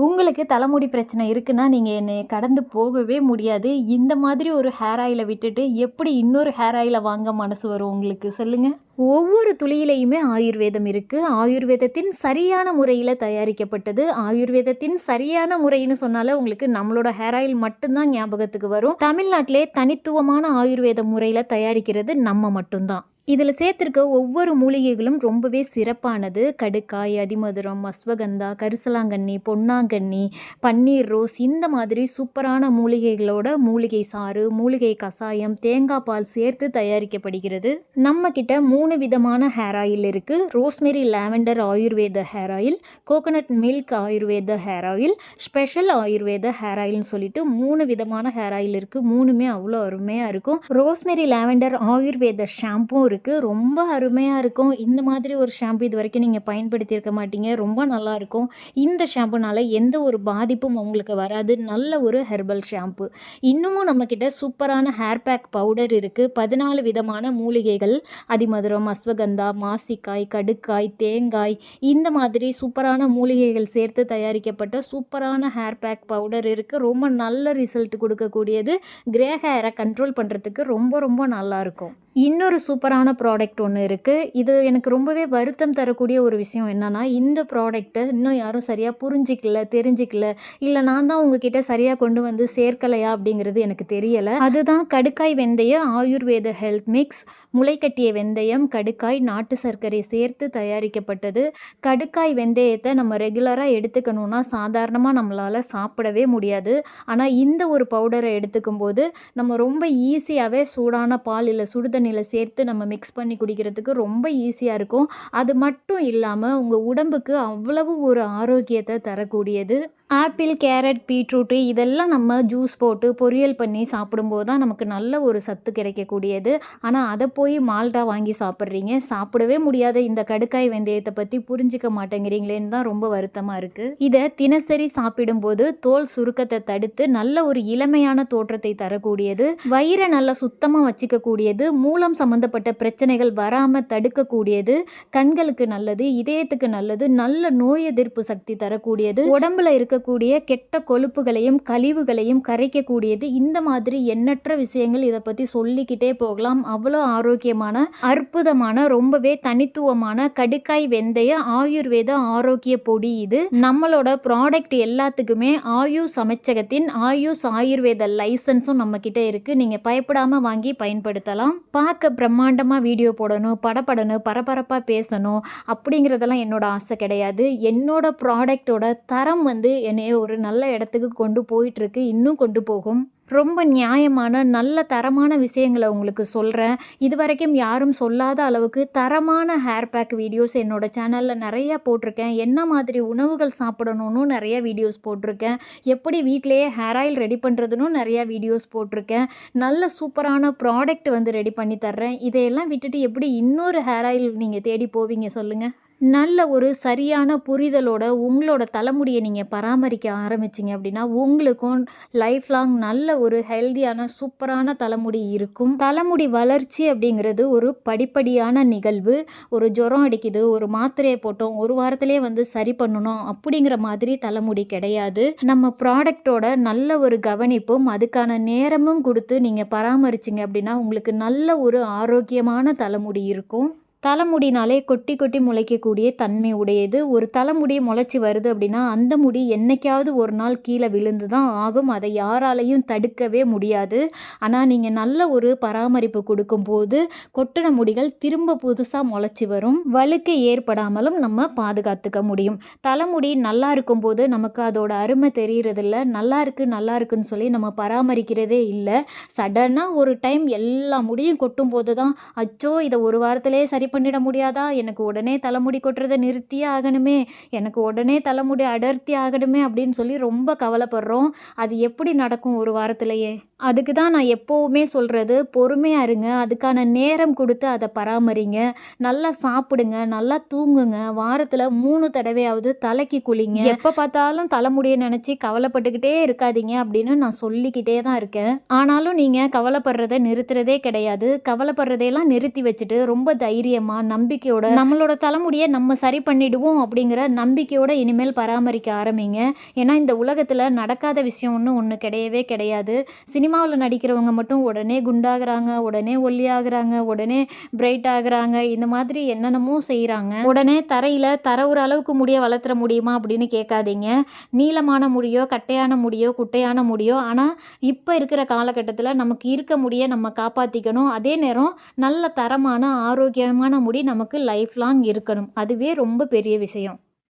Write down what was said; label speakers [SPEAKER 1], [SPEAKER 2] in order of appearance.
[SPEAKER 1] உங்களுக்கு தலைமுடி பிரச்சனை இருக்குன்னா, நீங்க என்னைய கடந்து போகவே முடியாது. இந்த மாதிரி ஒரு ஹேர் ஆயில விட்டுட்டு, எப்படி இன்னொரு ஹேர் ஆயில வாங்க மனசு வரும் உங்களுக்கு? சொல்லுங்க. ஒவ்வொரு துளியிலயுமே ஆயுர்வேதம் இருக்கு. ஆயுர்வேதத்தின் சரியான முறையில தயாரிக்கப்பட்டது. ஆயுர்வேதத்தின் சரியான முறைன்னு சொன்னாலே உங்களுக்கு நம்மளோட ஹேர் ஆயில் மட்டும் தான் ஞாபகத்துக்கு வரும். தமிழ்நாட்டிலே தனித்துவமான ஆயுர்வேத முறையில தயாரிக்கிறது நம்ம மட்டும் தான். இதில சேர்த்திருக்க ஒவ்வொரு மூலிகைகளும் ரொம்பவே சிறப்பானது. கடுக்காய், அதிமதுரம், அஸ்வகந்தா, கரிசலாங்கண்ணி, பொன்னாங்கண்ணி, பன்னீர் ரோஸ் இந்த மாதிரி சூப்பரான மூலிகைகளோட மூலிகை சாறு, மூலிகை கசாயம், தேங்காய் பால் சேர்த்து தயாரிக்கப்படுகிறது. நம்ம கிட்ட 3 விதமான ஹேர் ஆயில் இருக்கு. ரோஸ்மெரி லாவெண்டர் ஆயுர்வேத ஹேர் ஆயில், கோகனட் மில்க் ஆயுர்வேத ஹேர் ஆயில், ஸ்பெஷல் ஆயுர்வேத ஹேர் ஆயில்னு சொல்லிட்டு 3 விதமான ஹேர் ஆயில் இருக்கு. 3மே அவ்வளோ அருமையா இருக்கும். ரோஸ்மெரி லாவெண்டர் ஆயுர்வேத ஷாம்பும் இருக்கு. ரொம்ப அருமையா இருக்கும். இந்த மாதிரி ஒரு ஷாம்பு இதுவரைக்கும் நீங்க பயன்படுத்தியிருக்க மாட்டீங்க. ரொம்ப நல்லா இருக்கும். இந்த ஷாம்புனால எந்த ஒரு பாதிப்பும் உங்களுக்கு வராது. நல்ல ஒரு ஹெர்பல் ஷாம்பு. இன்னமும் நம்மக்கிட்ட சூப்பரான ஹேர் பேக் பவுடர் இருக்கு. 14 விதமான மூலிகைகள், அதிமதுரம், அஸ்வகந்தா, மாசிக்காய், கடுக்காய், தேங்காய் இந்த மாதிரி சூப்பரான மூலிகைகள் சேர்த்து தயாரிக்கப்பட்ட சூப்பரான ஹேர் பேக் பவுடர் இருக்கு. ரொம்ப நல்ல ரிசல்ட் கொடுக்கக்கூடியது. கிரே ஹேரை கண்ட்ரோல் பண்ணுறதுக்கு ரொம்ப ரொம்ப நல்லாயிருக்கும். இன்னொரு சூப்பரான ப்ராடக்ட் ஒன்று இருக்குது. இது எனக்கு ரொம்பவே வருத்தம் தரக்கூடிய ஒரு விஷயம் என்னென்னா, இந்த ப்ராடக்ட்டை இன்னும் யாரும் சரியாக புரிஞ்சிக்கல, தெரிஞ்சிக்கல, இல்லை நான் தான் உங்ககிட்ட சரியாக கொண்டு வந்து சேர்க்கலையா அப்படிங்கிறது எனக்கு தெரியலை. அதுதான் கடுக்காய் வெந்தய ஆயுர்வேத ஹெல்த் மிக்ஸ். முளைக்கட்டிய வெந்தயம், கடுக்காய், நாட்டு சர்க்கரை சேர்த்து தயாரிக்கப்பட்டது. கடுக்காய் வெந்தயத்தை நம்ம ரெகுலராக எடுத்துக்கணும்னா சாதாரணமாக நம்மளால் சாப்பிடவே முடியாது. ஆனால் இந்த ஒரு பவுடரை எடுத்துக்கும் போது நம்ம ரொம்ப ஈஸியாகவே சூடான பால் இல்லை சுடுதண்ணியில் சேர்த்து நம்ம மிக்ஸ் பண்ணி குடிக்கிறதுக்கு ரொம்ப ஈஸியாக இருக்கும். அது மட்டும் இல்லாமல் உங்கள் உடம்புக்கு அவ்வளவு ஒரு ஆரோக்கியத்தை தரக்கூடியது. ஆப்பிள், கேரட், பீட்ரூட்டு இதெல்லாம் நம்ம ஜூஸ் போட்டு பொரியல் பண்ணி சாப்பிடும்போது தான் நமக்கு நல்ல ஒரு சத்து கிடைக்கக்கூடியது. ஆனால் அதை போய் மால்டா வாங்கி சாப்பிட்றீங்க. சாப்பிடவே முடியாத இந்த கடுக்காய் வெந்தயத்தை பற்றி புரிஞ்சிக்க மாட்டேங்கிறீங்களேன்னு தான் ரொம்ப வருத்தமாக இருக்குது. இதை தினசரி சாப்பிடும்போது தோல் சுருக்கத்தை தடுத்து நல்ல ஒரு இளமையான தோற்றத்தை தரக்கூடியது. வயிறை நல்லா சுத்தமாக வச்சுக்கக்கூடியது. மூலம் சம்மந்தப்பட்ட பிரச்சனைகள் வராமல் தடுக்கக்கூடியது. கண்களுக்கு நல்லது, இதயத்துக்கு நல்லது, நல்ல நோய் எதிர்ப்பு சக்தி தரக்கூடியது. உடம்புல இருக்கக்கூடிய கெட்ட கொழுப்புகளையும் கழிவுகளையும் கரைக்கக்கூடியது. இந்த மாதிரி எண்ணற்ற விஷயங்கள் இதை பற்றி சொல்லிக்கிட்டே போகலாம். அவ்வளோ ஆரோக்கியமான அற்புதமான ரொம்பவே தனித்துவமான கடுக்காய் வெந்தய ஆயுர்வேத ஆரோக்கிய பொடி இது. நம்மளோட ப்ராடக்ட் எல்லாத்துக்குமே ஆயுஷ் அமைச்சகத்தின் ஆயுஷ் ஆயுர்வேத லைசன்ஸும் நம்ம கிட்ட இருக்கு. நீங்க பயப்படாம வாங்கி பயன்படுத்தலாம். பார்க்க பிரம்மாண்டமாக வீடியோ போடணும், படப்படணும், பரபரப்பாக பேசணும் அப்படிங்கிறதெல்லாம் என்னோட ஆசை கிடையாது. என்னோட ப்ராடக்டோட தரம் என்னைய ஒரு நல்ல இடத்துக்கு கொண்டு போயிட்டுருக்கு, இன்னும் கொண்டு போகும். ரொம்ப நியாயமான நல்ல தரமான விஷயங்களை உங்களுக்கு சொல்கிறேன். இது வரைக்கும் யாரும் சொல்லாத அளவுக்கு தரமான ஹேர் பேக் வீடியோஸ் என்னோடய சேனலில் நிறையா போட்டிருக்கேன். என்ன மாதிரி உணவுகள் சாப்பிடணும்னு நிறைய வீடியோஸ் போட்டிருக்கேன். எப்படி வீட்டிலேயே ஹேர் ஆயில் ரெடி பண்ணுறதுன்னு நிறையா வீடியோஸ் போட்டிருக்கேன். நல்ல சூப்பரான ப்ராடக்ட் ரெடி பண்ணி தர்றேன். இதையெல்லாம் விட்டுட்டு எப்படி இன்னொரு ஹேர் ஆயில் நீங்கள் தேடி போவீங்க சொல்லுங்கள்? நல்ல ஒரு சரியான புரிதலோட உங்களோட தலைமுடியை நீங்கள் பராமரிக்க ஆரம்பிச்சிங்க அப்படின்னா உங்களுக்கும் லைஃப் லாங் நல்ல ஒரு ஹெல்தியான சூப்பரான தலைமுடி இருக்கும். தலைமுடி வளர்ச்சி அப்படிங்கிறது ஒரு படிப்படியான நிகழ்வு. ஒரு ஜுரம் அடிக்குது, ஒரு மாத்திரையை போட்டோம், ஒரு வாரத்திலே சரி பண்ணணும் அப்படிங்கிற மாதிரி தலைமுடி கிடையாது. நம்ம ப்ராடக்டோட நல்ல ஒரு கவனிப்பும் அதுக்கான நேரமும் கொடுத்து நீங்கள் பராமரிச்சிங்க அப்படின்னா உங்களுக்கு நல்ல ஒரு ஆரோக்கியமான தலைமுடி இருக்கும். தலைமுடினாலே கொட்டி கொட்டி முளைக்கக்கூடிய தன்மை உடையது. ஒரு தலைமுடி முளைச்சி வருது அப்படின்னா அந்த முடி என்னைக்காவது ஒரு நாள் கீழே விழுந்து தான் ஆகும். அதை யாராலையும் தடுக்கவே முடியாது. ஆனால் நீங்கள் நல்ல ஒரு பராமரிப்பு கொடுக்கும்போது கொட்டின முடிகள் திரும்ப புதுசாக முளைச்சி வரும். வழுக்கு ஏற்படாமலும் நம்ம பாதுகாத்துக்க முடியும். தலைமுடி நல்லா இருக்கும்போது நமக்கு அதோட அருமை தெரிகிறதில்ல. நல்லா இருக்குன்னு சொல்லி நம்ம பராமரிக்கிறதே இல்லை. சடனாக ஒரு டைம் எல்லா முடியும் கொட்டும் போது தான் அச்சோ இதை ஒரு வாரத்திலே சரி பண்ணிட முடியாதா, எனக்கு உடனே தலைமுடி கொட்டுறதை நிறுத்தியே ஆகணுமே, எனக்கு உடனே தலைமுடி அடர்த்தி ஆகணுமே அப்படின்னு சொல்லி ரொம்ப கவலைப்படுறோம். அது எப்படி நடக்கும் ஒரு வாரத்திலேயே? அதுக்கு தான் நான் எப்போவுமே சொல்கிறது, பொறுமையாக இருங்க, அதுக்கான நேரம் கொடுத்து அதை பராமரிங்க, நல்லா சாப்பிடுங்க, நல்லா தூங்குங்க, வாரத்தில் 3 தடவையாவது தலைக்கு குளிங்க, எப்போ பார்த்தாலும் தலைமுடியை நினச்சி கவலைப்பட்டுக்கிட்டே இருக்காதீங்க அப்படின்னு நான் சொல்லிக்கிட்டே தான் இருக்கேன். ஆனாலும் நீங்கள் கவலைப்படுறதை நிறுத்துறதே கிடையாது. கவலைப்படுறதையெல்லாம் நிறுத்தி வச்சுட்டு ரொம்ப தைரியமாக தைரியமாக நம்பிக்கையோட நம்மளோட தலைமுடியை நம்ம சரி பண்ணிடுவோம் அப்படிங்கிற நம்பிக்கையோட இனிமேல் பராமரிக்க ஆரம்பிங்க. ஏன்னா இந்த உலகத்தில் நடக்காத விஷயம் ஒன்று கிடையவே கிடையாது. சினிமாவில் நடிக்கிறவங்க மட்டும் உடனே குண்டாகிறாங்க, உடனே ஒல்லியாகிறாங்க, உடனே பிரைட் ஆகுறாங்க, இந்த மாதிரி என்னென்னமோ செய்கிறாங்க. உடனே தர ஒரு அளவுக்கு முடியை வளர்த்துற முடியுமா அப்படின்னு கேட்காதீங்க. நீளமான முடியோ கட்டையான முடியோ குட்டையான முடியோ, ஆனால் இப்போ இருக்கிற காலகட்டத்தில் நமக்கு இருக்க முடியை நம்ம காப்பாற்றிக்கணும். அதே நேரம் நல்ல தரமான ஆரோக்கியமான முடி நமக்கு லைஃப் லாங் இருக்கணும். அதுவே ரொம்ப பெரிய விஷயம்.